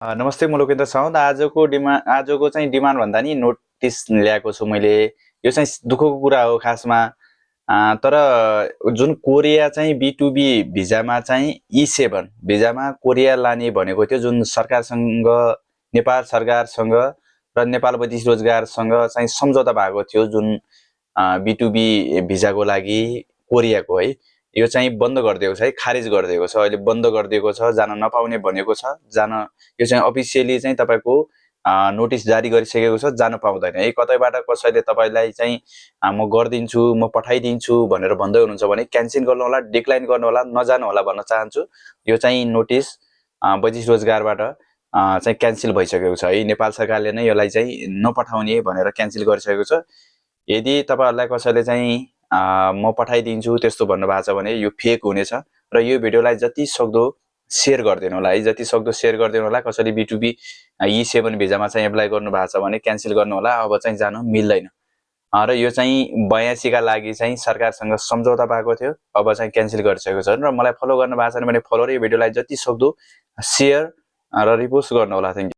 नमस्ते, म लोकेन्द्र साउद। आजको चाहिँ डिमान्ड भन्दा नि नोटिस ल्याएको छु मैले। यो चाहिँ दुःखको कुरा हो खासमा। तर जुन कोरिया चाहिँ B2B भिजामा चाहिँ E7 भिजामा कोरिया लाने भनेको थियो, जुन सरकारसँग, नेपाल सरकारसँग र नेपाल वैदेशिक रोजगारसँग चाहिँ सम्झौता भएको थियो, जुन B2B भिजाको लागि कोरियाको है, यो चाहिँ बन्द गरिदिएको छ है, खारिज गरिदिएको छ। अहिले बन्द गरिदिएको छ, जान नपाउने भनेको छ। यो चाहिँ अफिसियली चाहिँ तपाईको नोटिस जारी गरिसकेको छ, जान पाउँदैन है। कतैबाट कसैले तपाईलाई चाहिँ म गरिदिन्छु, म पठाइदिन्छु भनेर भन्दै हुनुहुन्छ भने क्यान्सल गर्नु होला, डिक्लाइन गर्नु होला, नजानु होला भन्न चाहन्छु। यो चाहिँ नोटिस वैदेशिक रोजगारबाट चाहिँ क्यान्सल भइसकेको छ है। नेपाल सरकारले नै यसलाई चाहिँ नपठाउने भनेर क्यान्सल गरिसकेको छ। यदि तपाईहरुलाई कसैले चाहिँ म पठाइदिन्छु त्यस्तो भन्नुभएको छ भने यो फेक हुनेछ र यो भिडियोलाई जति सक्दो शेयर गरिदिनु होला है, जति सक्दो शेयर गरिदिनु होला। कसैले B2B E7 भिजामा चाहिँ एप्लाई गर्नु भएको छ भने क्यान्सल गर्नु होला, अब चाहिँ जानु मिल्दैन। र यो चाहिँ 82 का लागि चाहिँ सरकारसँग सम्झौता भएको थियो, अब चाहिँ क्यान्सल गरिसकेको छ। र मलाई फलो गर्न भएको छैन भने फलो र यो भिडियोलाई जति सक्दो शेयर र रिपोस्ट गर्नु होला। Thank you.